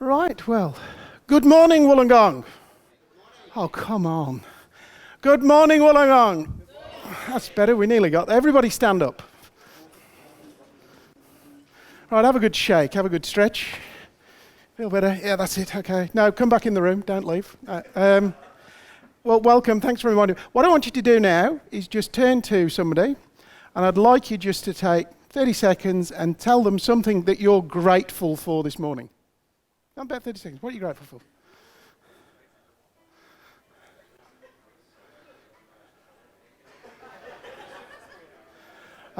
Right, well, good morning, Wollongong. Oh, come on. Good morning, Wollongong. That's better, we nearly got there. Everybody stand up. Right, have a good shake, have a good stretch. Feel better? Yeah, that's it, okay. Now, come back in the room, don't leave. Well, welcome, thanks for reminding me. What I want you to do now is just turn to somebody, and I'd like you just to take 30 seconds and tell them something that you're grateful for this morning. Not about 30 seconds. What are you grateful for?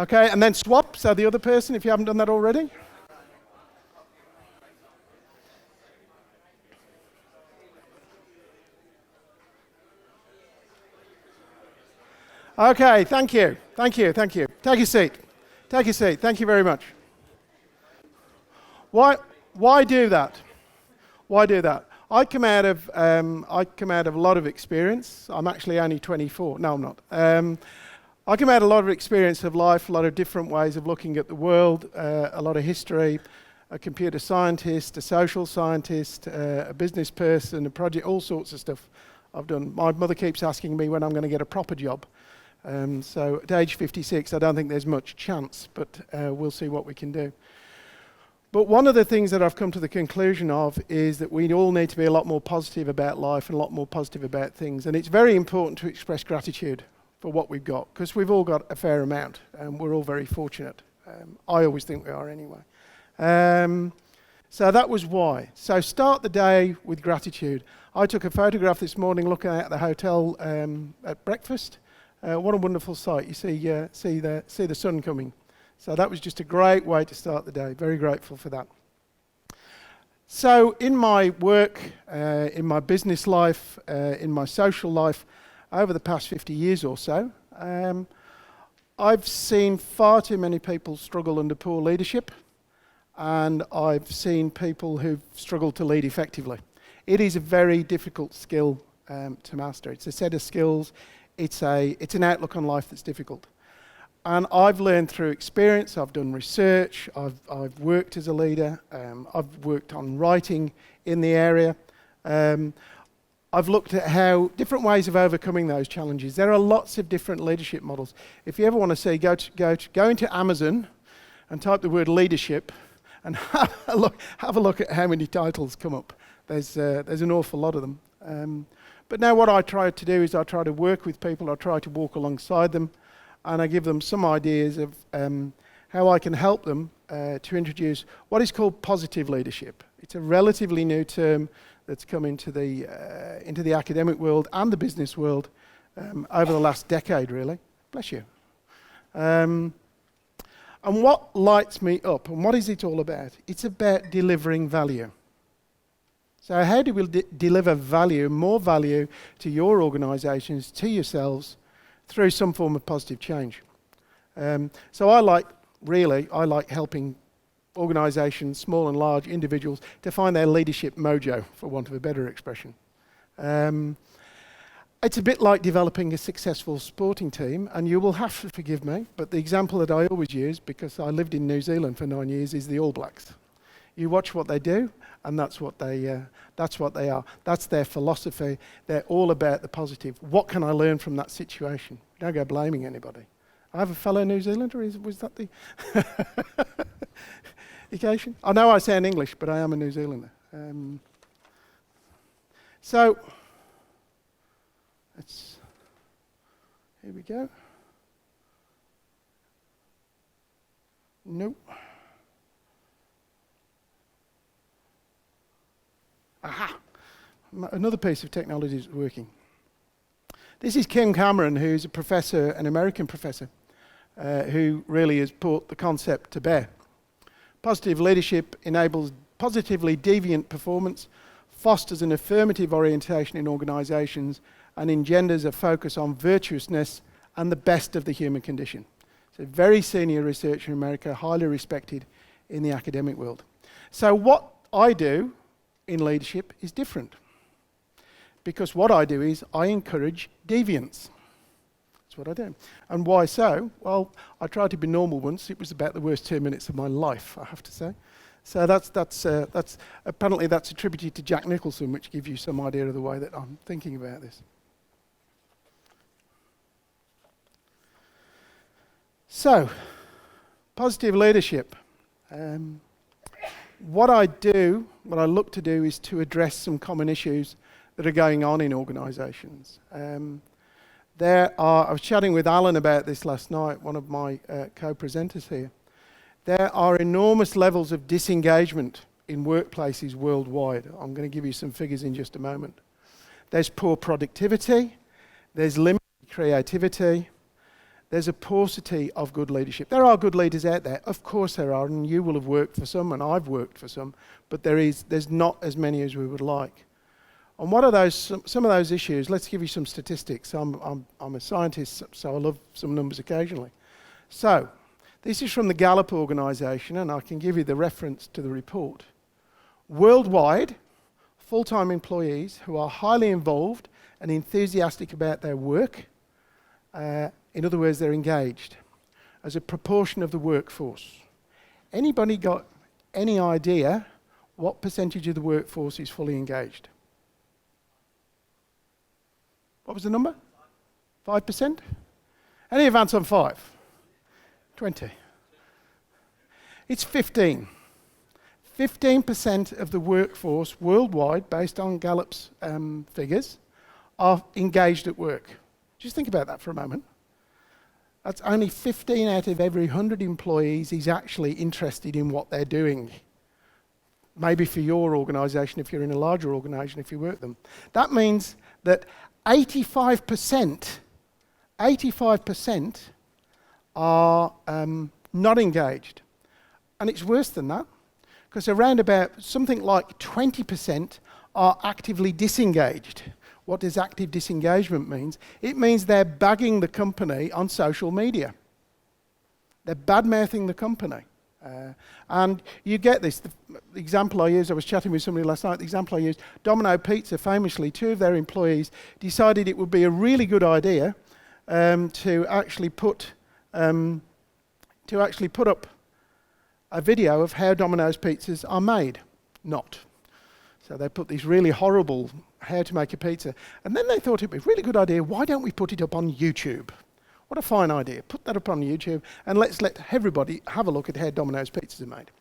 Okay, and then swap, so the other person, if you haven't done that already. Okay, thank you. Thank you. Take a seat. Take a seat. Thank you very much. Why do that? Why do that? I come out of a lot of experience. I'm actually only 24. No, I'm not. I come out of a lot of experience of life, a lot of different ways of looking at the world, a lot of history, a computer scientist, a social scientist, a business person, a project, all sorts of stuff I've done. My mother keeps asking me when I'm going to get a proper job. So at age 56, I don't think there's much chance, but we'll see what we can do. But one of the things that I've come to the conclusion of is that we all need to be a lot more positive about life and a lot more positive about things. And it's very important to express gratitude for what we've got, because we've all got a fair amount and we're all very fortunate. I always think we are anyway. So that was why. So start the day with gratitude. I took a photograph this morning looking at the hotel at breakfast. What a wonderful sight. You see the sun coming. So that was just a great way to start the day. Very grateful for that. So in my work, in my business life, in my social life, over the past 50 years or so, I've seen far too many people struggle under poor leadership, and I've seen people who've struggled to lead effectively. It is a very difficult skill to master. It's a set of skills. It's an outlook on life that's difficult. And I've learned through experience. I've done research. I've worked as a leader. I've worked on writing in the area. I've looked at how different ways of overcoming those challenges. There are lots of different leadership models. If you ever want to see, go into Amazon and type the word leadership and have a look at how many titles come up. There's an awful lot of them. But now what I try to do is I try to work with people. I try to walk alongside them, and I give them some ideas of how I can help them to introduce what is called positive leadership. It's a relatively new term that's come into the academic world and the business world over the last decade, really. Bless you. And what lights me up, and what is it all about? It's about delivering value. So how do we deliver value, more value to your organisations, to yourselves, through some form of positive change? So I like helping organisations, small and large, individuals, to find their leadership mojo, for want of a better expression. It's a bit like developing a successful sporting team, and you will have to forgive me, but the example that I always use, because I lived in New Zealand for 9 years, is the All Blacks. You watch what they do, and that's what they are. That's their philosophy. They're all about the positive. What can I learn from that situation? Don't go blaming anybody. I have a fellow New Zealander. Was that the occasion? I know I sound English, but I am a New Zealander. So here we go. Nope. Aha! Another piece of technology is working. This is Kim Cameron, who's a professor, an American professor, who really has brought the concept to bear. Positive leadership enables positively deviant performance, fosters an affirmative orientation in organisations, and engenders a focus on virtuousness and the best of the human condition. So very senior researcher in America, highly respected in the academic world. So what I do in leadership is different, because what I do is I encourage deviance. That's what I do. And why so? Well, I tried to be normal once. It was about the worst 2 minutes of my life, I have to say. So that's apparently that's attributed to Jack Nicholson, which gives you some idea of the way that I'm thinking about this. So, positive leadership. What I look to do is to address some common issues that are going on in organisations. I was chatting with Alan about this last night, one of my co-presenters here. There are enormous levels of disengagement in workplaces worldwide. I'm going to give you some figures in just a moment. There's poor productivity, there's limited creativity, there's a paucity of good leadership. There are good leaders out there, of course there are, and you will have worked for some, and I've worked for some, but there's not as many as we would like. And what are those? Some of those issues? Let's give you some statistics. I'm a scientist, so I love some numbers occasionally. So, this is from the Gallup organisation, and I can give you the reference to the report. Worldwide, full-time employees who are highly involved and enthusiastic about their work, in other words, they're engaged, as a proportion of the workforce. Anybody got any idea what percentage of the workforce is fully engaged? What was the number? 5%? Any advance on 5? 20. It's 15. 15% of the workforce worldwide, based on Gallup's figures, are engaged at work. Just think about that for a moment. That's only 15 out of every 100 employees is actually interested in what they're doing. Maybe for your organisation, if you're in a larger organisation, if you work them. That means that 85% are not engaged. And it's worse than that, because around about something like 20% are actively disengaged. What does active disengagement mean? It means they're bagging the company on social media. They're bad-mouthing the company. And you get this. The example I used, I was chatting with somebody last night, the example I used, Domino Pizza, famously, 2 of their employees decided it would be a really good idea to actually put up a video of how Domino's pizzas are made. Not. So they put these really horrible how to make a pizza. And then they thought it'd be a really good idea, why don't we put it up on YouTube? What a fine idea. Put that up on YouTube and let's let everybody have a look at how Domino's pizzas are made.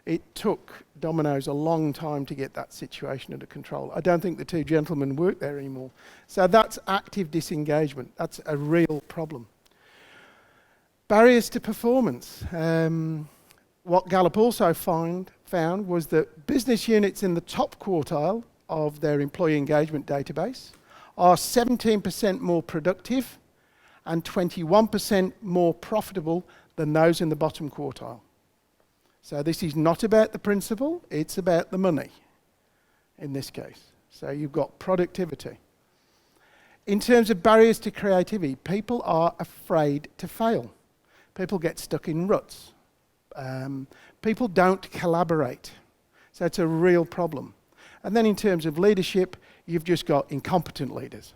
It took Domino's a long time to get that situation under control. I don't think the 2 gentlemen work there anymore. So that's active disengagement. That's a real problem. Barriers to performance. What Gallup also found was that business units in the top quartile of their employee engagement database are 17% more productive and 21% more profitable than those in the bottom quartile. So this is not about the principle, it's about the money in this case. So you've got productivity. In terms of barriers to creativity, people are afraid to fail. People get stuck in ruts. People don't collaborate. So it's a real problem. And then in terms of leadership, you've just got incompetent leaders.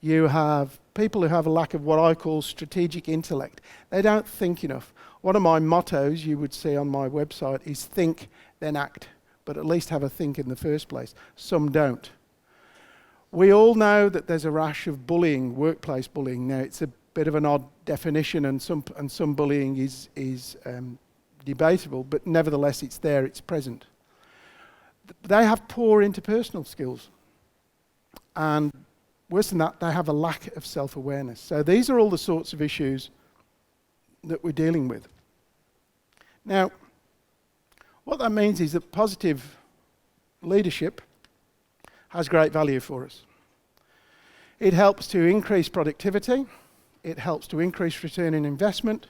You have people who have a lack of what I call strategic intellect. They don't think enough. One of my mottos you would see on my website is think, then act. But at least have a think in the first place. Some don't. We all know that there's a rash of bullying, workplace bullying. Now, it's a bit of an odd definition, and some bullying is debatable, but nevertheless it's there, it's present. They have poor interpersonal skills. And worse than that, they have a lack of self-awareness. So these are all the sorts of issues that we're dealing with. Now, what that means is that positive leadership has great value for us. It helps to increase productivity. It helps to increase return on investment.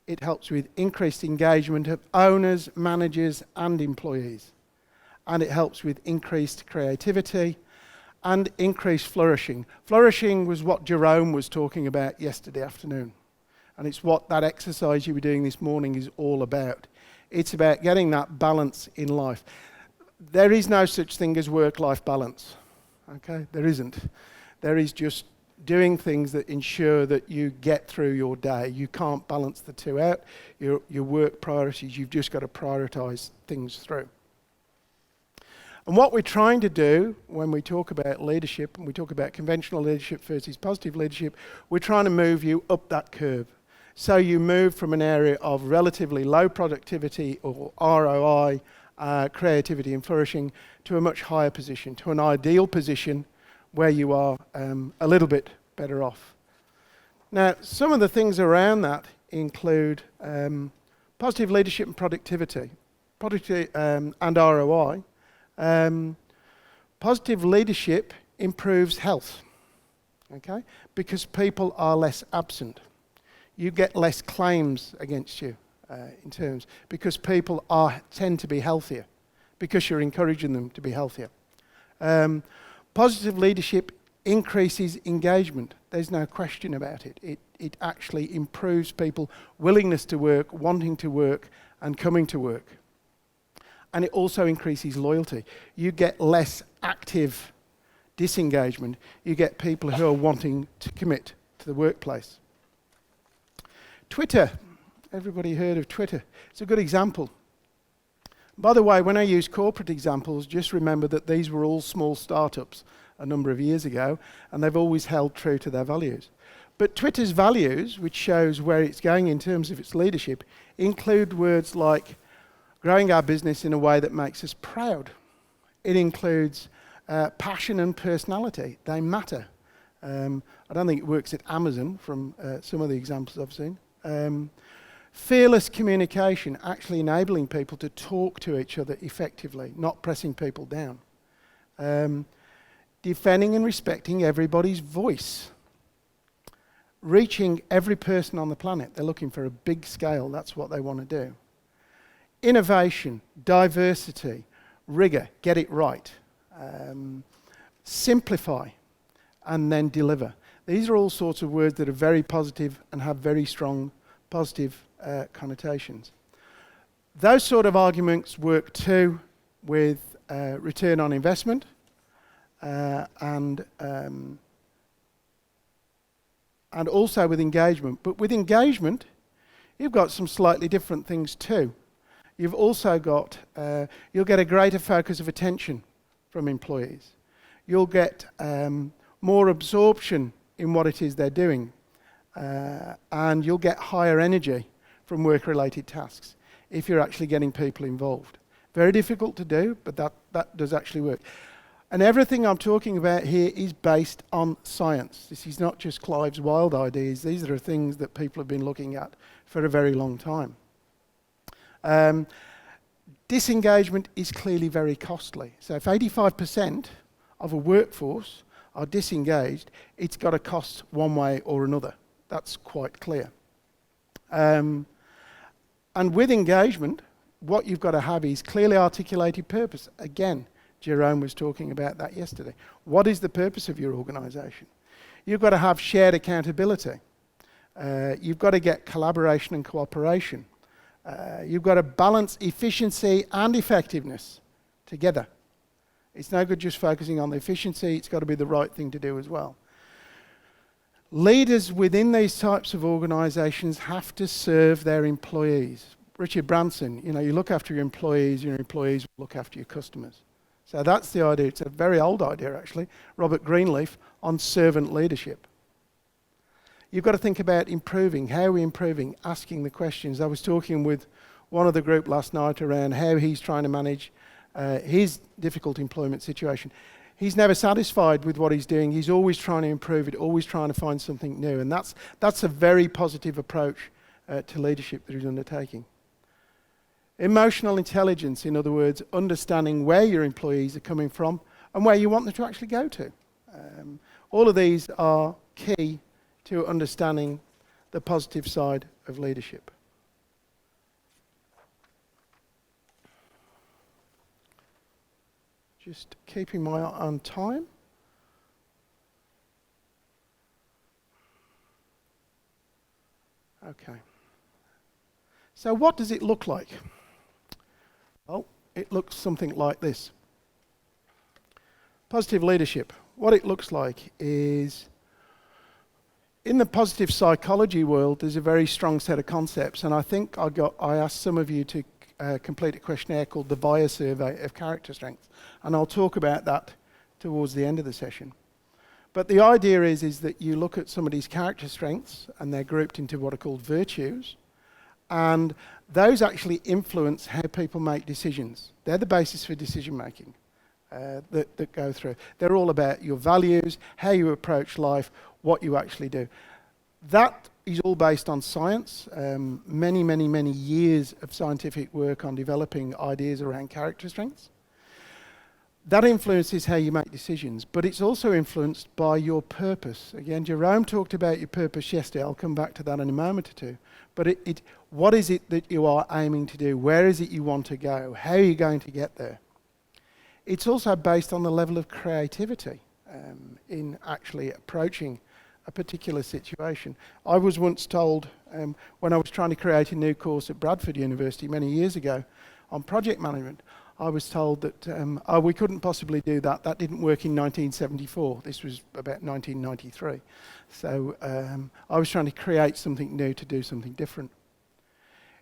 It helps with increased engagement of owners, managers, and employees. And it helps with increased creativity and increased flourishing. Flourishing was what Jerome was talking about yesterday afternoon. And it's what that exercise you were doing this morning is all about. It's about getting that balance in life. There is no such thing as work-life balance. Okay? There isn't. There is just doing things that ensure that you get through your day. You can't balance the two out. Your work priorities, you've just got to prioritise things through. And what we're trying to do when we talk about leadership, and we talk about conventional leadership versus positive leadership, we're trying to move you up that curve. So you move from an area of relatively low productivity or ROI, creativity and flourishing, to a much higher position, to an ideal position where you are a little bit better off. Now, some of the things around that include positive leadership and productivity, and ROI. Positive leadership improves health, okay? Because people are less absent. You get less claims against you in terms, because people tend to be healthier, because you're encouraging them to be healthier. Positive leadership increases engagement. There's no question about it. It actually improves people's willingness to work, wanting to work, and coming to work. And it also increases loyalty. You get less active disengagement. You get people who are wanting to commit to the workplace. Twitter. Everybody heard of Twitter? It's a good example. By the way, when I use corporate examples, just remember that these were all small startups a number of years ago, and they've always held true to their values. But Twitter's values, which shows where it's going in terms of its leadership, include words like growing our business in a way that makes us proud. It includes passion and personality. They matter. I don't think it works at Amazon from some of the examples I've seen. Fearless communication, actually enabling people to talk to each other effectively, not pressing people down. Defending and respecting everybody's voice. Reaching every person on the planet. They're looking for a big scale. That's what they want to do. Innovation, diversity, rigor, get it right. Simplify, and then deliver. These are all sorts of words that are very positive and have very strong positive connotations. Those sort of arguments work too with return on investment and also with engagement. But with engagement, you've got some slightly different things too. You've also got, you'll get a greater focus of attention from employees. You'll get more absorption in what it is they're doing. And you'll get higher energy from work-related tasks if you're actually getting people involved. Very difficult to do, but that does actually work. And everything I'm talking about here is based on science. This is not just Clive's wild ideas. These are things that people have been looking at for a very long time. Disengagement is clearly very costly. So if 85% of a workforce are disengaged, it's got to cost one way or another. That's quite clear. And with engagement, what you've got to have is clearly articulated purpose. Again, Jerome was talking about that yesterday. What is the purpose of your organisation? You've got to have shared accountability. You've got to get collaboration and cooperation. You've got to balance efficiency and effectiveness together. It's no good just focusing on the efficiency. It's got to be the right thing to do as well. Leaders within these types of organisations have to serve their employees. Richard Branson, you look after your employees will look after your customers. So that's the idea. It's a very old idea, actually. Robert Greenleaf on servant leadership. You've got to think about improving. How are we improving? Asking the questions. I was talking with one of the group last night around how he's trying to manage his difficult employment situation. He's never satisfied with what he's doing. He's always trying to improve it, always trying to find something new. And that's a very positive approach to leadership that he's undertaking. Emotional intelligence, in other words, understanding where your employees are coming from and where you want them to actually go to. All of these are key to understanding the positive side of leadership. Just keeping my eye on time. Okay. So what does it look like? Well, it looks something like this. Positive leadership. What it looks like is In the positive psychology world, there's a very strong set of concepts, and I think I asked some of you to complete a questionnaire called the VIA survey of character strengths, and I'll talk about that towards the end of the session. But the idea is that you look at somebody's character strengths, and they're grouped into what are called virtues, and those actually influence how people make decisions. They're the basis for decision making that go through. They're all about your values, how you approach life, what you actually do. That is all based on science. Many years of scientific work on developing ideas around character strengths. That influences how you make decisions, but it's also influenced by your purpose. Again, Jerome talked about your purpose yesterday. I'll come back to that in a moment or two. But what is it that you are aiming to do? Where is it you want to go? How are you going to get there? It's also based on the level of creativity in actually approaching a particular situation. I was once told, when I was trying to create a new course at Bradford University many years ago on project management, I was told that we couldn't possibly do that. That didn't work in 1974. This was about 1993. So I was trying to create something new to do something different.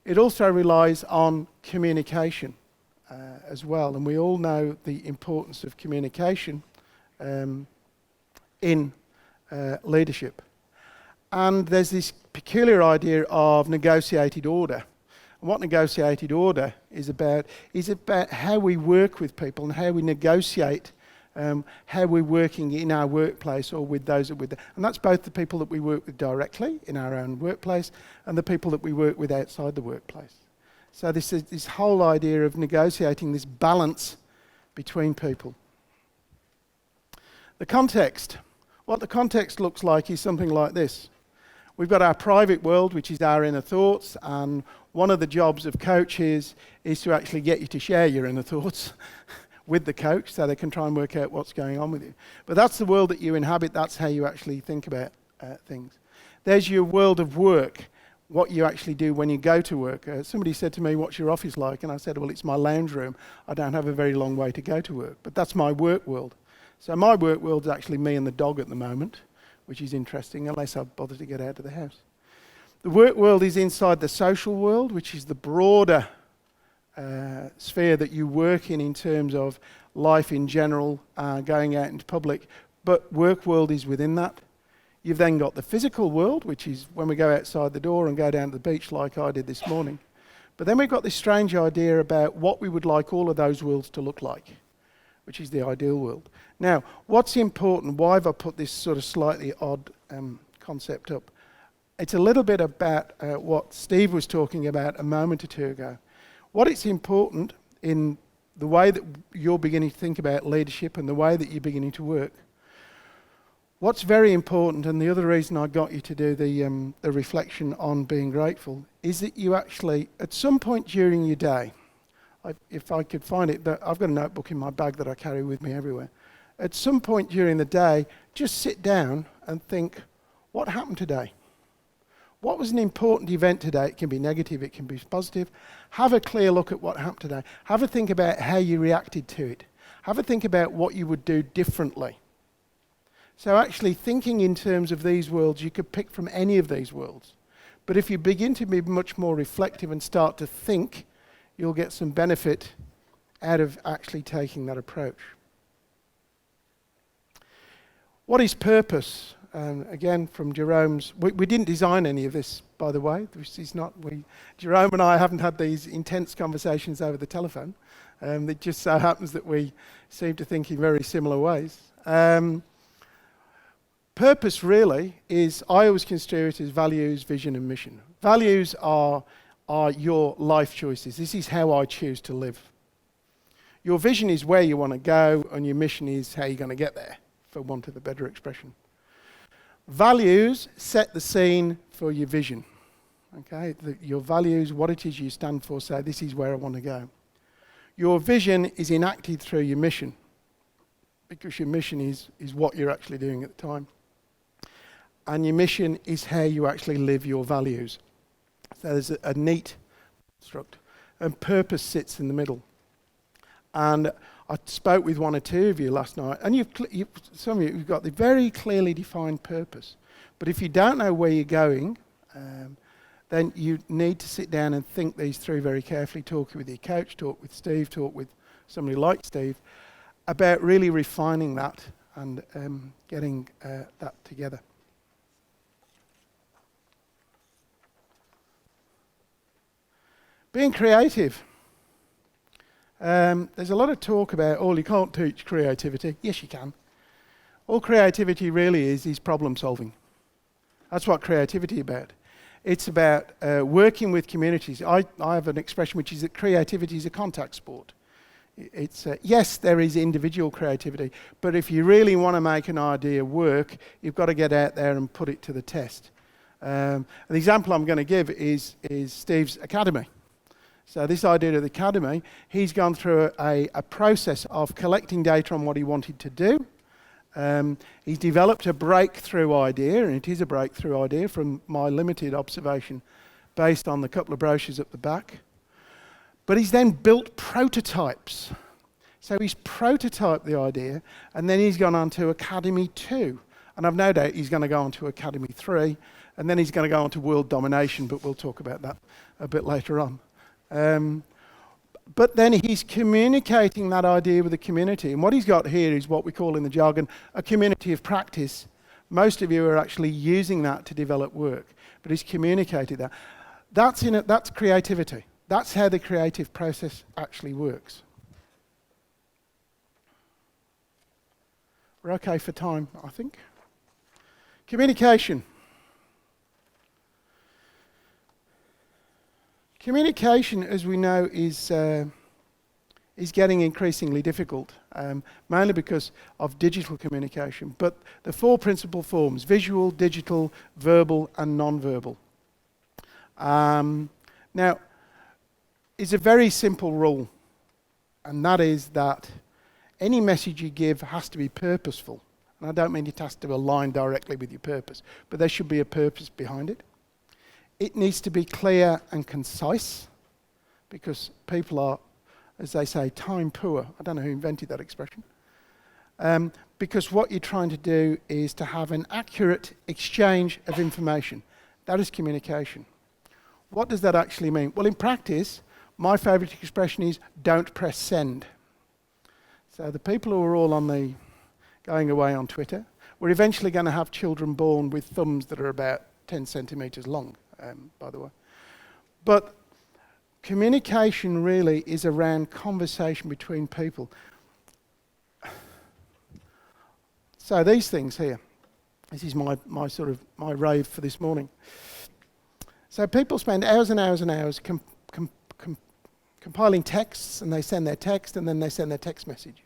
It also relies on communication as well. And we all know the importance of communication in leadership. And there's this peculiar idea of negotiated order. And what negotiated order is about how we work with people and how we negotiate how we're working in our workplace or with those that we're there. And that's both the people that we work with directly in our own workplace and the people that we work with outside the workplace. So this whole idea of negotiating this balance between people. The context. What the context looks like is something like this. We've got our private world, which is our inner thoughts, and one of the jobs of coaches is to actually get you to share your inner thoughts with the coach so they can try and work out what's going on with you. But that's the world that you inhabit. That's how you actually think about things. There's your world of work, what you actually do when you go to work. Somebody said to me, what's your office like? And I said, well, it's my lounge room. I don't have a very long way to go to work. But that's my work world. So my work world is actually me and the dog at the moment, which is interesting, unless I bother to get out of the house. The work world is inside the social world, which is the broader sphere that you work in terms of life in general, going out into public. But work world is within that. You've then got the physical world, which is when we go outside the door and go down to the beach like I did this morning. But then we've got this strange idea about what we would like all of those worlds to look like, which is the ideal world. Now, what's important, why have I put this sort of slightly odd concept up? It's a little bit about what Steve was talking about a moment or two ago. What it's important in the way that you're beginning to think about leadership and the way that you're beginning to work. What's very important, and the other reason I got you to do the reflection on being grateful, is that you actually, at some point during your day, if I could find it, I've got a notebook in my bag that I carry with me everywhere. At some point during the day, just sit down and think, what happened today? What was an important event today? It can be negative, it can be positive. Have a clear look at what happened today. Have a think about how you reacted to it. Have a think about what you would do differently. So actually thinking in terms of these worlds, you could pick from any of these worlds. But if you begin to be much more reflective and start to think, you'll get some benefit out of actually taking that approach. What is purpose? Again, from Jerome's, we didn't design any of this, by the way. This is not, Jerome and I haven't had these intense conversations over the telephone. It just so happens that we seem to think in very similar ways. Purpose really is, I always consider it as values, vision and mission. Values are your life choices. This is how I choose to live. Your vision is where you want to go, and your mission is how you're going to get there, for want of a better expression. Values set the scene for your vision. Okay, your values, what it is you stand for, say this is where I want to go. Your vision is enacted through your mission, because your mission is what you're actually doing at the time. And your mission is how you actually live your values. So there's a neat construct. And purpose sits in the middle. And I spoke with one or two of you last night, and some of you have got the very clearly defined purpose. But if you don't know where you're going, then you need to sit down and think these through very carefully, talk with your coach, talk with Steve, talk with somebody like Steve, about really refining that and getting that together. Being creative. There's a lot of talk about, you can't teach creativity. Yes, you can. All creativity really is problem solving. That's what creativity is about. It's about working with communities. I have an expression which is that creativity is a contact sport. It's yes, there is individual creativity, but if you really want to make an idea work, you've got to get out there and put it to the test. The example I'm going to give is Steve's academy. So this idea of the academy, he's gone through a process of collecting data on what he wanted to do. He's developed a breakthrough idea, and it is a breakthrough idea from my limited observation based on the couple of brochures at the back. But he's then built prototypes. So he's prototyped the idea, and then he's gone on to Academy 2. And I've no doubt he's going to go on to Academy 3, and then he's going to go on to World Domination, but we'll talk about that a bit later on. But then he's communicating that idea with the community. And what he's got here is what we call in the jargon a community of practice. Most of you are actually using that to develop work, but he's communicated that. That's creativity. That's how the creative process actually works. We're okay for time, I think. Communication. Communication, as we know, is getting increasingly difficult, mainly because of digital communication. But the four principal forms: visual, digital, verbal, and non-verbal. Now, it's a very simple rule, and that is that any message you give has to be purposeful. And I don't mean it has to align directly with your purpose, but there should be a purpose behind it. It needs to be clear and concise, because people are, as they say, time poor. I don't know who invented that expression. Because what you're trying to do is to have an accurate exchange of information. That is communication. What does that actually mean? Well, in practice, my favourite expression is don't press send. So the people who are all going away on Twitter, we're eventually going to have children born with thumbs that are about 10 centimetres long. By the way. But communication really is around conversation between people. So these things here, this is my rave for this morning. So people spend hours and hours and hours compiling texts, and they send their text, and then they send their text message.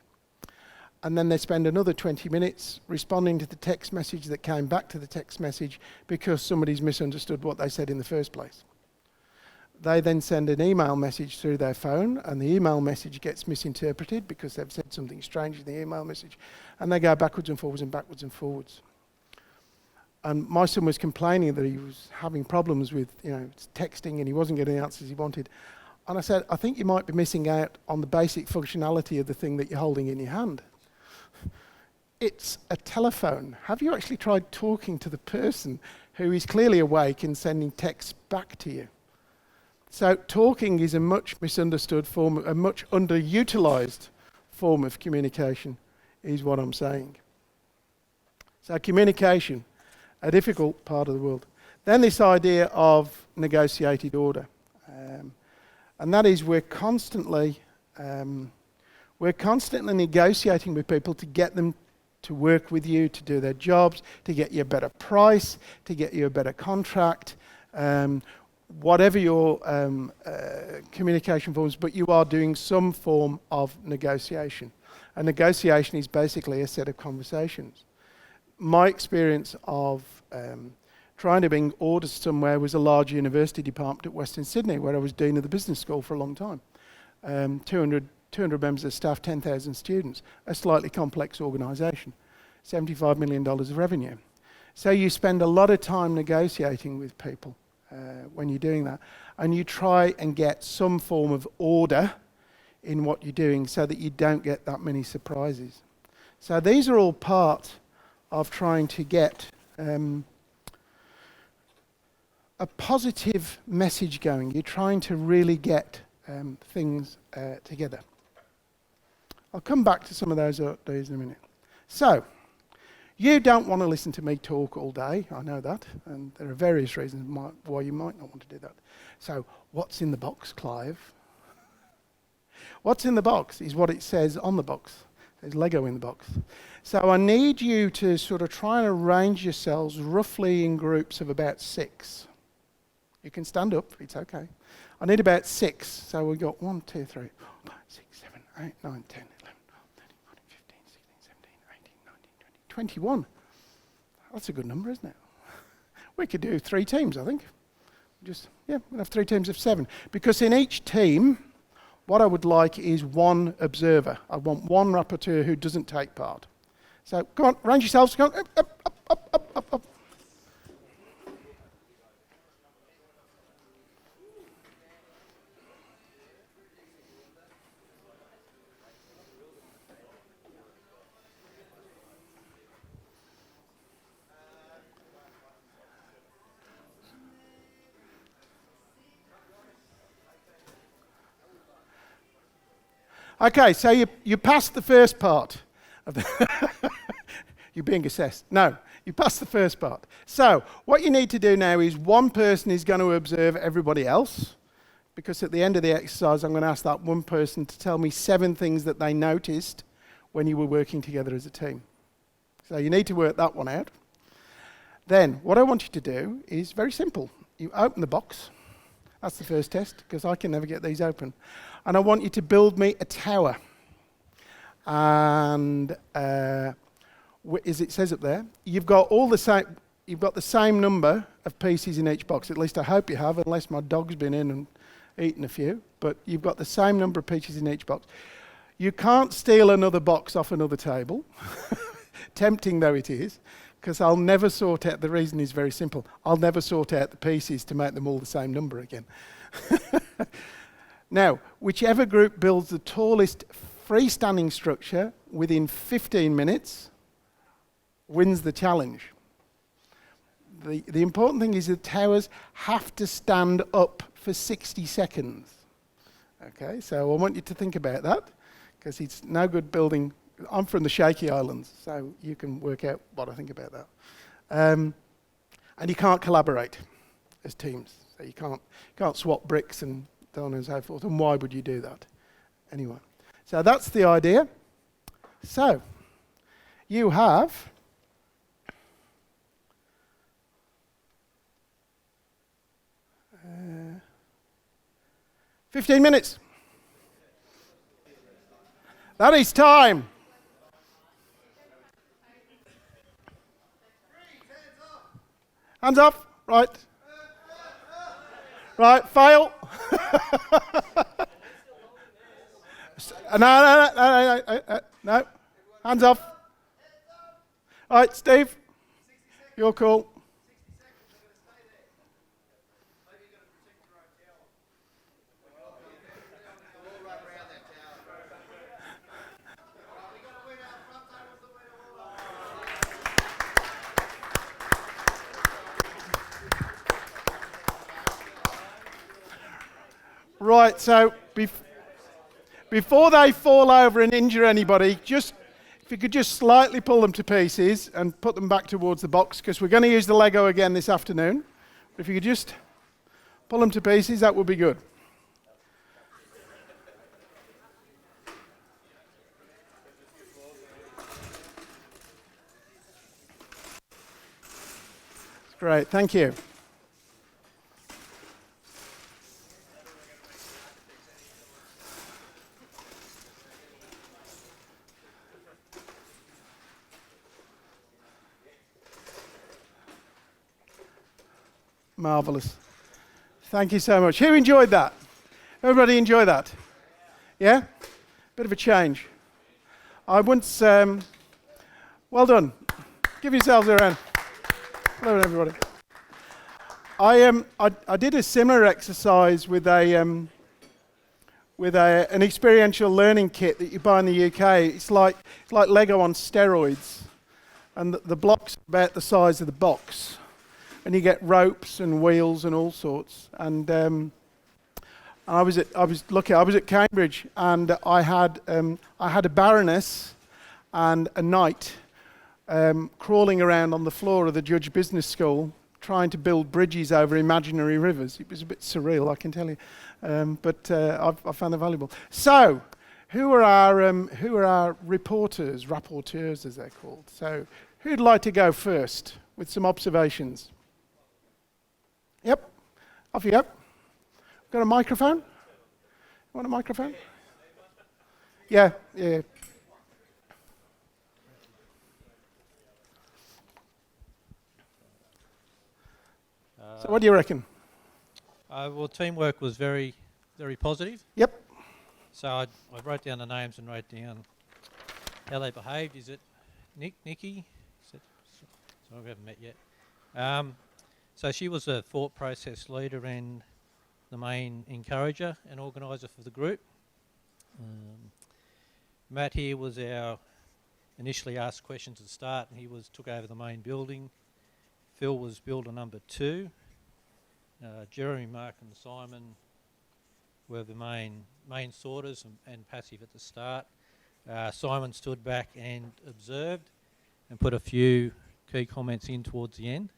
And then they spend another 20 minutes responding to the text message that came back to the text message because somebody's misunderstood what they said in the first place. They then send an email message through their phone, and the email message gets misinterpreted because they've said something strange in the email message, and they go backwards and forwards and backwards and forwards. And my son was complaining that he was having problems with texting, and he wasn't getting the answers he wanted. And I said, I think you might be missing out on the basic functionality of the thing that you're holding in your hand. It's a telephone. Have you actually tried talking to the person who is clearly awake and sending texts back to you? So talking is a much misunderstood form, a much underutilized form of communication, is what I'm saying. So communication, a difficult part of the world. Then this idea of negotiated order. And that is we're constantly negotiating with people to get them to work with you, to do their jobs, to get you a better price, to get you a better contract, whatever your communication forms, but you are doing some form of negotiation. A negotiation is basically a set of conversations. My experience of trying to bring orders somewhere was a large university department at Western Sydney, where I was dean of the business school for a long time. 200 members of staff, 10,000 students, a slightly complex organisation, $75 million of revenue. So you spend a lot of time negotiating with people when you're doing that, and you try and get some form of order in what you're doing so that you don't get that many surprises. So these are all part of trying to get a positive message going. You're trying to really get things together. I'll come back to some of those days in a minute. So, you don't want to listen to me talk all day, I know that, and there are various reasons why you might not want to do that. So, what's in the box, Clive? What's in the box is what it says on the box. There's Lego in the box. So I need you to sort of try and arrange yourselves roughly in groups of about 6. You can stand up, it's okay. I need about 6. So we've got 1, 2, 3, 4, 5, 6, 7, 8, 9, 10, 11, 12, 13, 14, 15, 16, 17, 18, 19, 20, 21. That's a good number, isn't it? We could do 3 teams, I think. We'll have 3 teams of 7. Because in each team, what I would like is 1 observer. I want 1 rapporteur who doesn't take part. So come on, arrange yourselves. Go on. Up. Okay, so you passed the first part of the you're being assessed. No, you passed the first part. So what you need to do now is 1 person is going to observe everybody else, because at the end of the exercise I'm going to ask that 1 person to tell me 7 things that they noticed when you were working together as a team. So you need to work that one out. Then what I want you to do is very simple. You open the box. That's the first test, because I can never get these open. And I want you to build me a tower. And as it says up there, you've got the same number of pieces in each box. At least I hope you have, unless my dog's been in and eaten a few. But you've got the same number of pieces in each box. You can't steal another box off another table, tempting though it is, because I'll never sort out, the reason is very simple, I'll never sort out the pieces to make them all the same number again. Now, whichever group builds the tallest freestanding structure within 15 minutes wins the challenge. The important thing is the towers have to stand up for 60 seconds. Okay, so I want you to think about that, because it's no good building. I'm from the Shaky Islands, so you can work out what I think about that. And you can't collaborate as teams. So you can't swap bricks and so on and so forth. And why would you do that? Anyway, so that's the idea. So you have 15 minutes. That is time. Hands up. Right. Right, fail. No. Hands off. All right, Steve. You're cool. Right, so before they fall over and injure anybody, if you could just slightly pull them to pieces and put them back towards the box, because we're going to use the Lego again this afternoon. If you could just pull them to pieces, that would be good. Great, thank you. Marvellous. Thank you so much. Who enjoyed that? Everybody enjoy that? Yeah? Bit of a change. I once, well done. Give yourselves a round. Hello everybody. I did a similar exercise with a with an experiential learning kit that you buy in the UK. It's like Lego on steroids, and the block's about the size of the box, and you get ropes and wheels and all sorts. And I was lucky. I was at Cambridge, and I had a baroness and a knight crawling around on the floor of the Judge Business School, trying to build bridges over imaginary rivers. It was a bit surreal, I can tell you, but I found it valuable. So, who are our reporters, rapporteurs as they're called? So, who'd like to go first with some observations? Yep, off you go. Got a microphone? Want a microphone? Yeah. So what do you reckon? Well, teamwork was very, very positive. Yep. So I wrote down the names and wrote down how they behaved. Is it Nikki? So we haven't met yet. So she was a thought process leader and the main encourager and organiser for the group. Matt here was our initially asked questions at the start, and he took over the main building. Phil was builder number 2. Jeremy, Mark and Simon were the main sorters and passive at the start. Simon stood back and observed and put a few key comments in towards the end.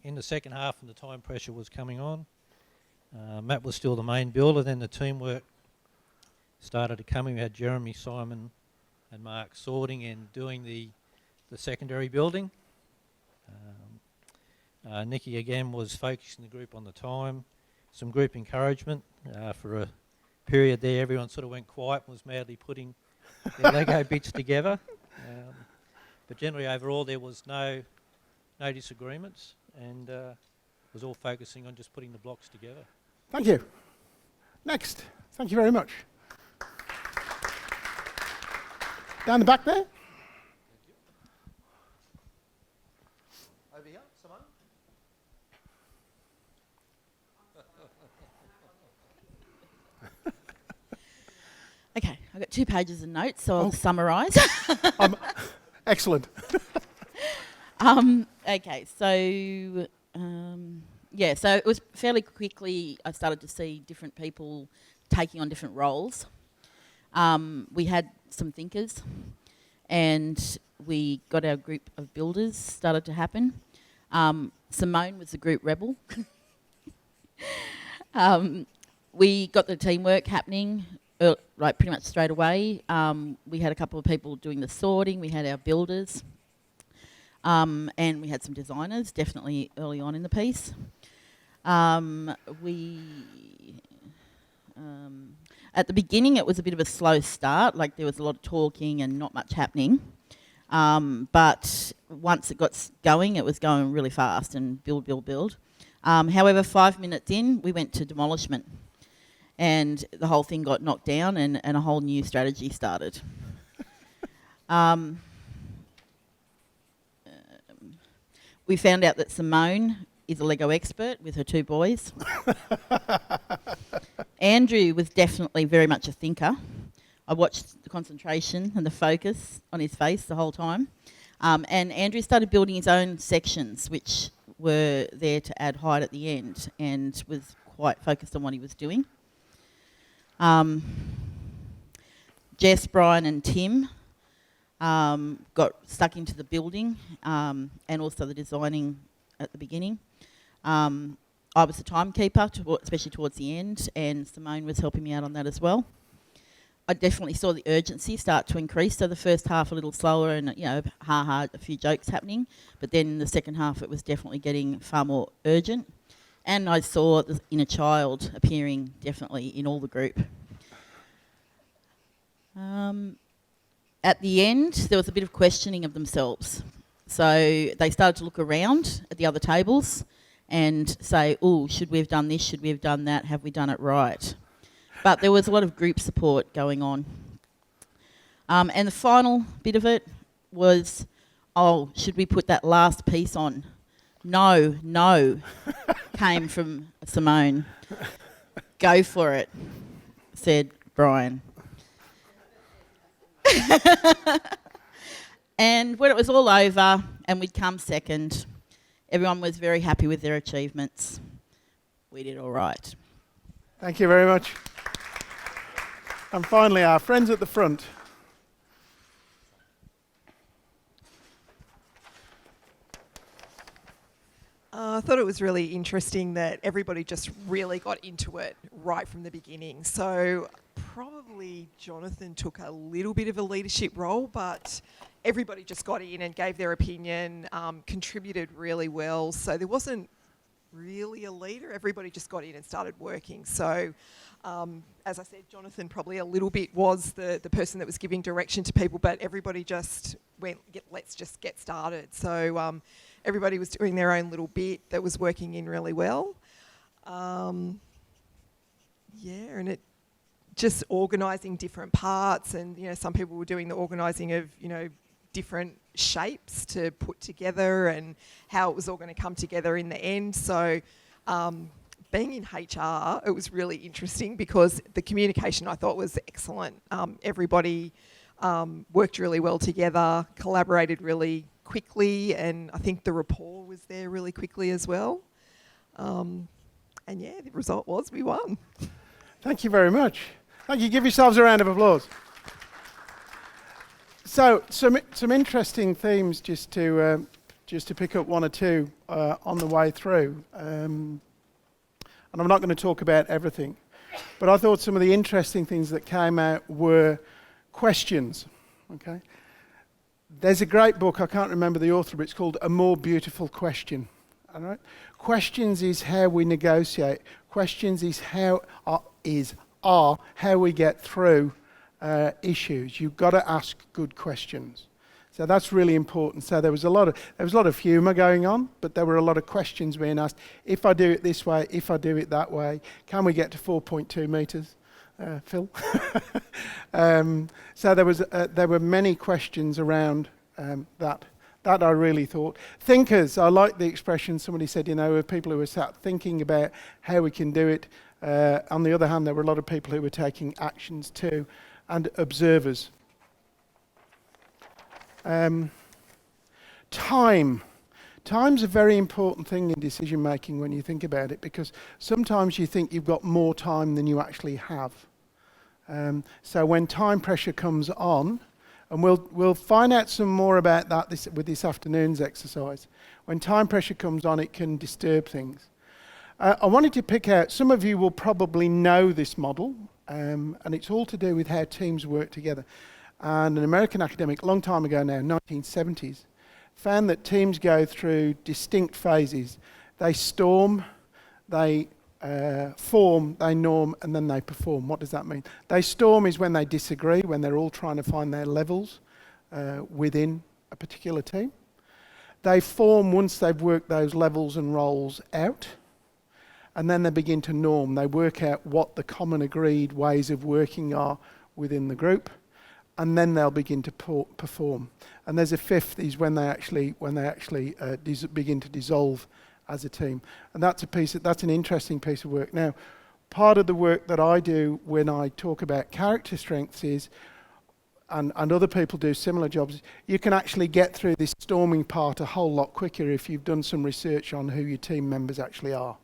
In the second half, when the time pressure was coming on, Matt was still the main builder. Then the teamwork started to come in. We had Jeremy, Simon and Mark sorting and doing the secondary building. Nikki again was focusing the group on the time. Some group encouragement. For a period there, everyone sort of went quiet and was madly putting their Lego bits together. But generally overall there was no disagreements, and was all focusing on just putting the blocks together. Thank you. Next. Thank you very much. Down the back there. Over here, Simone. Okay, I've got 2 pages of notes, so I'll summarise. Excellent. Okay, so so it was fairly quickly I started to see different people taking on different roles. We had some thinkers, and we got our group of builders started to happen. Simone was the group rebel. We got the teamwork happening like pretty much straight away. We had a couple of people doing the sorting. We had our builders. And we had some designers, definitely early on in the piece. At the beginning, it was a bit of a slow start, like there was a lot of talking and not much happening. But once it got going, it was going really fast and build. However, 5 minutes in, we went to demolishment, and the whole thing got knocked down, and a whole new strategy started. We found out that Simone is a Lego expert with her 2 boys. Andrew was definitely very much a thinker. I watched the concentration and the focus on his face the whole time. And Andrew started building his own sections, which were there to add height at the end, and was quite focused on what he was doing. Jess, Brian and Tim got stuck into the building and also the designing at the beginning. I was the timekeeper, especially towards the end, and Simone was helping me out on that as well. I definitely saw the urgency start to increase, so the first half a little slower and, a few jokes happening, but then in the second half it was definitely getting far more urgent. And I saw the inner child appearing definitely in all the group. At the end, there was a bit of questioning of themselves. So they started to look around at the other tables and say, oh, should we have done this? Should we have done that? Have we done it right? But there was a lot of group support going on. And the final bit of it was, oh, should we put that last piece on? No, came from Simone. Go for it. said Brian. And when it was all over and we'd come second, everyone was very happy with their achievements. We did all right. Thank you very much. And finally, our friends at the front. I thought it was really interesting that everybody just really got into it right from the beginning. So probably Jonathan took a little bit of a leadership role, but everybody just got in and gave their opinion, contributed really well. So there wasn't really a leader. Everybody just got in and started working. So as I said, Jonathan probably a little bit was the person that was giving direction to people, but everybody just went, let's just get started. So everybody was doing their own little bit that was working in really well. And it just organising different parts, and some people were doing the organising of different shapes to put together and how it was all going to come together in the end. So being in HR, it was really interesting because the communication I thought was excellent. Everybody worked really well together, collaborated really quickly, and I think the rapport was there really quickly as well. The result was we won. Thank you very much. Thank you. Give yourselves a round of applause. So some interesting themes just to pick up one or two on the way through. And I'm not going to talk about everything, but I thought some of the interesting things that came out were questions. Okay. There's a great book, I can't remember the author, but it's called A More Beautiful Question. All right? Questions is how we negotiate. Questions is how we get through issues. You've got to ask good questions. So that's really important. So there was a lot of humour going on, but there were a lot of questions being asked. If I do it this way, if I do it that way, can we get to 4.2 metres? Phil? So there were many questions around that I really thought. Thinkers, I like the expression somebody said, of people who were sat thinking about how we can do it. On the other hand, there were a lot of people who were taking actions too, and observers. Time's a very important thing in decision making when you think about it, because sometimes you think you've got more time than you actually have. So when time pressure comes on, and we'll find out some more about that with this afternoon's exercise. When time pressure comes on, it can disturb things. I wanted to pick out, some of you will probably know this model, and it's all to do with how teams work together. And an American academic, a long time ago now, 1970s, found that teams go through distinct phases. They storm, they form, they norm, and then they perform. What does that mean? They storm is when they disagree, when they're all trying to find their levels within a particular team. They form once they've worked those levels and roles out, and then they begin to norm. They work out what the common agreed ways of working are within the group, and then they'll begin to perform. And there's a fifth, is when they actually begin to dissolve as a team. And that's an interesting piece of work. Now, part of the work that I do when I talk about character strengths is, and other people do similar jobs, you can actually get through this storming part a whole lot quicker if you've done some research on who your team members actually are.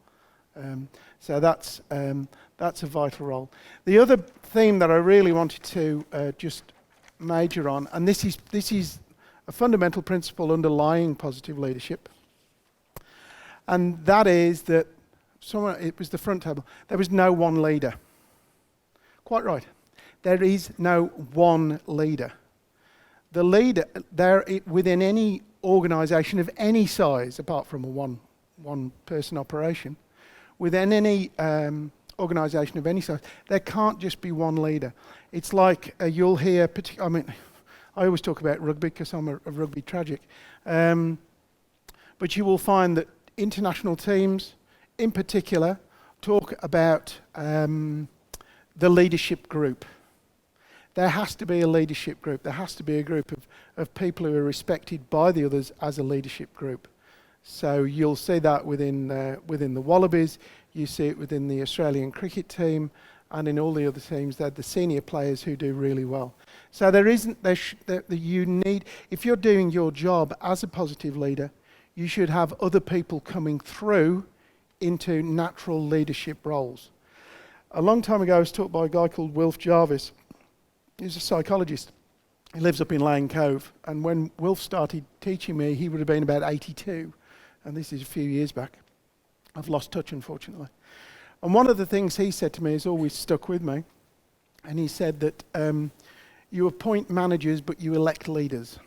So that's a vital role. The other theme that I really wanted to just major on, and this is a fundamental principle underlying positive leadership, and that is that it was the front table. There was no one leader. Quite right. There is no one leader. The leader within any organisation of any size, apart from a one-person operation, within any organisation of any size, there can't just be one leader. It's like you'll hear, I always talk about rugby because I'm a rugby tragic, but you will find that international teams, in particular, talk about the leadership group. There has to be a leadership group. There has to be a group of people who are respected by the others as a leadership group. So you'll see that within the Wallabies. You see it within the Australian cricket team, and in all the other teams, they're the senior players who do really well. So there isn't, you need, if you're doing your job as a positive leader, you should have other people coming through into natural leadership roles. A long time ago, I was taught by a guy called Wilf Jarvis. He's a psychologist. He lives up in Lane Cove. And when Wilf started teaching me, he would have been about 82. And this is a few years back. I've lost touch, unfortunately. And one of the things he said to me has always stuck with me. And he said that you appoint managers, but you elect leaders.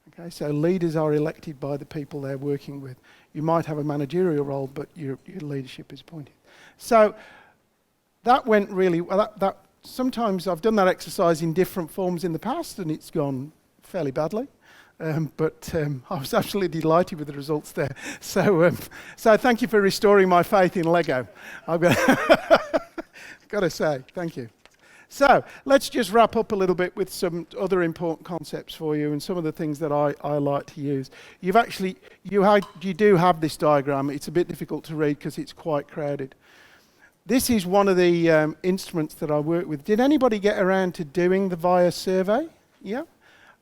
Okay, so leaders are elected by the people they're working with. You might have a managerial role, but your leadership is appointed. So that went really well. Sometimes I've done that exercise in different forms in the past, and it's gone fairly badly. But I was absolutely delighted with the results there. So thank you for restoring my faith in Lego. I've got to say, thank you. So let's just wrap up a little bit with some other important concepts for you and some of the things that I like to use. You do have this diagram. It's a bit difficult to read because it's quite crowded. This is one of the instruments that I work with. Did anybody get around to doing the VIA survey? Yeah.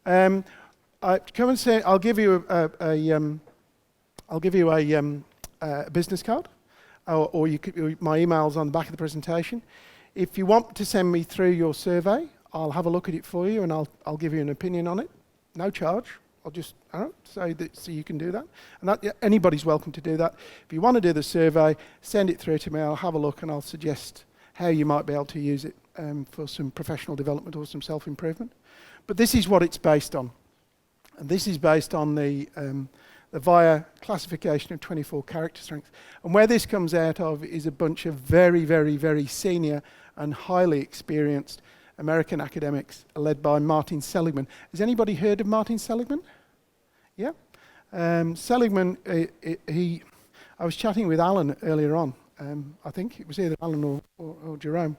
Come and say. I'll give you a business card, or my email's on the back of the presentation. If you want to send me through your survey, I'll have a look at it for you and I'll give you an opinion on it. No charge. I'll just say that so you can do that. And anybody's welcome to do that. If you want to do the survey, send it through to me. I'll have a look and I'll suggest how you might be able to use it for some professional development or some self-improvement. But this is what it's based on. And this is based on the VIA classification of 24 character strengths. And where this comes out of is a bunch of very, very, very senior and highly experienced American academics led by Martin Seligman. Has anybody heard of Martin Seligman? Yeah? Seligman, I was chatting with Alan earlier on. I think it was either Alan or Jerome.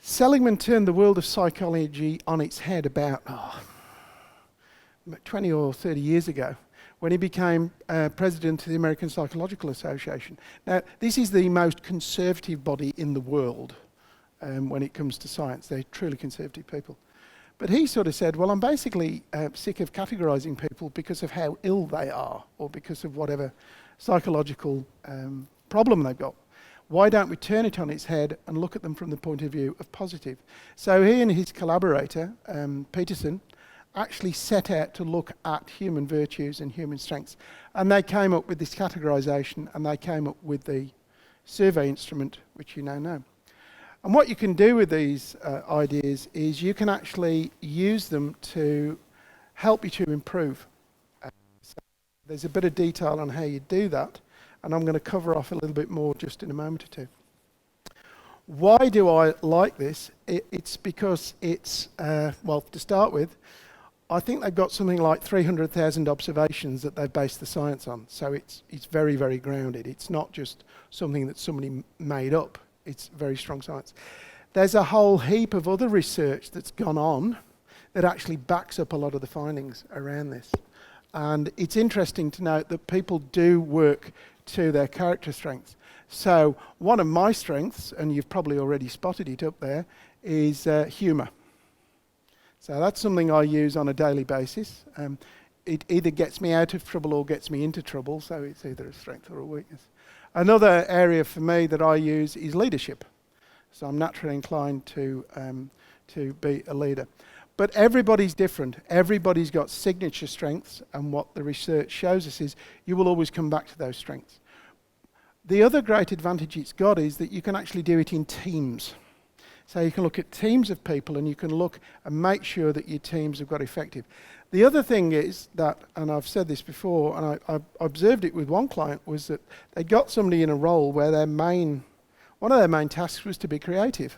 Seligman turned the world of psychology on its head about 20 or 30 years ago, when he became president of the American Psychological Association. Now, this is the most conservative body in the world when it comes to science. They're truly conservative people. But he sort of said, well, I'm basically sick of categorising people because of how ill they are or because of whatever psychological problem they've got. Why don't we turn it on its head and look at them from the point of view of positive? So he and his collaborator, Peterson, actually set out to look at human virtues and human strengths. And they came up with this categorisation and they came up with the survey instrument, which you now know. And what you can do with these ideas is you can actually use them to help you to improve. So there's a bit of detail on how you do that, and I'm going to cover off a little bit more just in a moment or two. Why do I like this? It's because it's, well, to start with, I think they've got something like 300,000 observations that they've based the science on. So it's very, very grounded. It's not just something that somebody made up. It's very strong science. There's a whole heap of other research that's gone on that actually backs up a lot of the findings around this. And it's interesting to note that people do work to their character strengths. So one of my strengths, and you've probably already spotted it up there, is humour. So that's something I use on a daily basis. It either gets me out of trouble or gets me into trouble, so it's either a strength or a weakness. Another area for me that I use is leadership. So I'm naturally inclined to be a leader. But everybody's different. Everybody's got signature strengths, and what the research shows us is you will always come back to those strengths. The other great advantage it's got is that you can actually do it in teams. So you can look at teams of people and you can look and make sure that your teams have got effective. The other thing is that, and I've said this before, and I observed it with one client, was that they got somebody in a role where one of their main tasks was to be creative,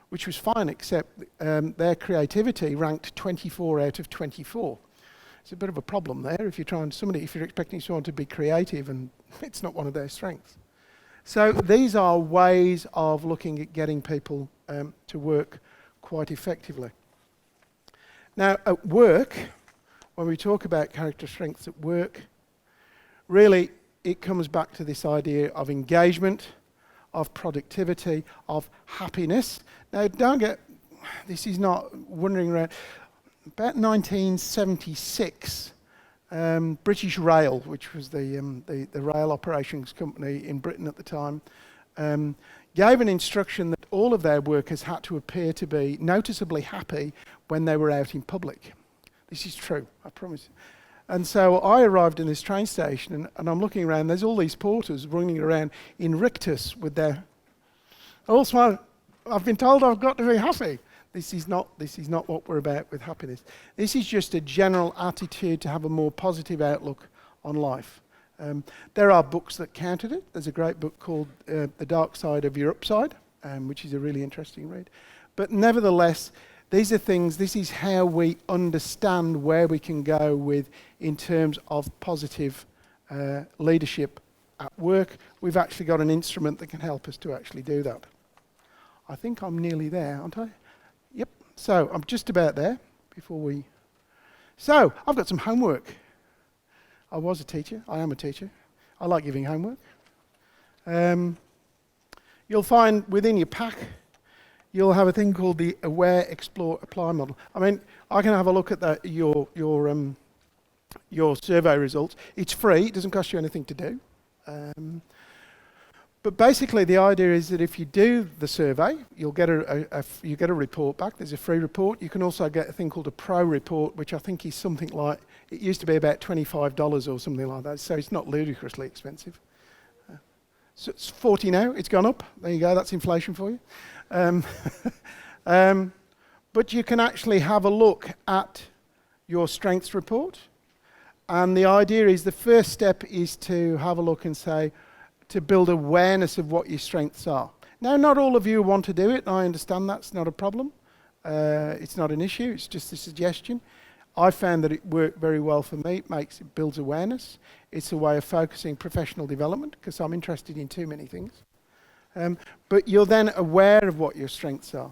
which was fine, except their creativity ranked 24 out of 24. It's a bit of a problem there if you're expecting someone to be creative and it's not one of their strengths. So these are ways of looking at getting people to work quite effectively. Now, at work, when we talk about character strengths at work, really it comes back to this idea of engagement, of productivity, of happiness. Now, this is not wandering around. About 1976, British Rail, which was the rail operations company in Britain at the time, gave an instruction that all of their workers had to appear to be noticeably happy when they were out in public. This is true, I promise. And so I arrived in this train station, and I'm looking around. There's all these porters running around in rictus with their all smiling. I've been told I've got to be happy. This is not what we're about with happiness. This is just a general attitude to have a more positive outlook on life. There are books that counter it. There's a great book called The Dark Side of Your Upside, which is a really interesting read. But nevertheless, these are things, this is how we understand where we can go with in terms of positive leadership at work. We've actually got an instrument that can help us to actually do that. I think I'm nearly there, aren't I? Yep. So I'm just about there before we... So I've got some homework. I was a teacher. I am a teacher. I like giving homework. You'll find within your pack, you'll have a thing called the Aware, Explore, Apply model. I mean, I can have a look at your survey results. It's free. It doesn't cost you anything to do. But basically, the idea is that if you do the survey, you'll get you get a report back. There's a free report. You can also get a thing called a pro report, which I think is something like, it used to be about $25 or something like that. So it's not ludicrously expensive. So it's 40 now. It's gone up. There you go. That's inflation for you. But you can actually have a look at your strengths report. And the idea is the first step is to have a look and say, to build awareness of what your strengths are. Now, not all of you want to do it. I understand that's not a problem. It's not an issue. It's just a suggestion. I found that it worked very well for me. It builds awareness. It's a way of focusing professional development because I'm interested in too many things. But you're then aware of what your strengths are.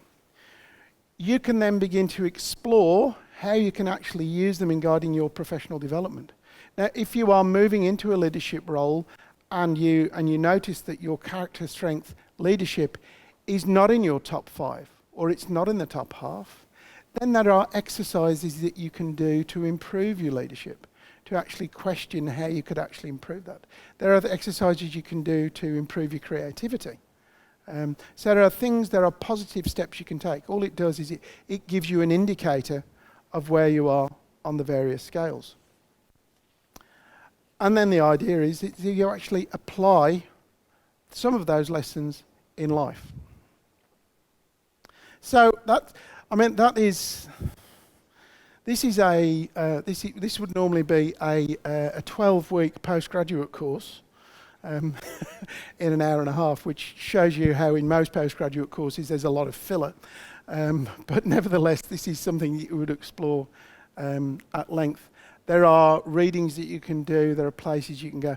You can then begin to explore how you can actually use them in guiding your professional development. Now, if you are moving into a leadership role and you notice that your character strength leadership is not in your top 5 or it's not in the top half, then there are exercises that you can do to improve your leadership, to actually question how you could actually improve that. There are other exercises you can do to improve your creativity. So there are positive steps you can take. All it does is it gives you an indicator of where you are on the various scales. And then the idea is that you actually apply some of those lessons in life. So this would normally be a 12-week postgraduate course in an hour and a half, which shows you how in most postgraduate courses there's a lot of filler. But nevertheless, this is something that you would explore at length. There are readings that you can do. There are places you can go.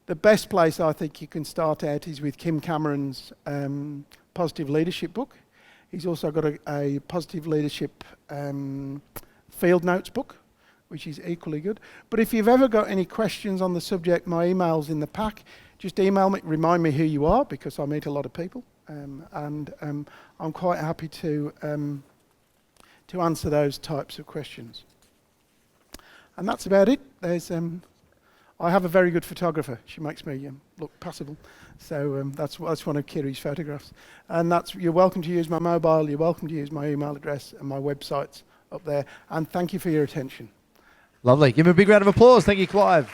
The best place I think you can start out is with Kim Cameron's Positive Leadership book. He's also got a Positive Leadership field notes book, which is equally good. But if you've ever got any questions on the subject, my email's in the pack. Just email me, remind me who you are, because I meet a lot of people. And I'm quite happy to answer those types of questions. And that's about it. I have a very good photographer. She makes me look passable. So that's one of Kiri's photographs. And you're welcome to use my mobile. You're welcome to use my email address and my website's up there. And thank you for your attention. Lovely. Give him a big round of applause. Thank you, Clive.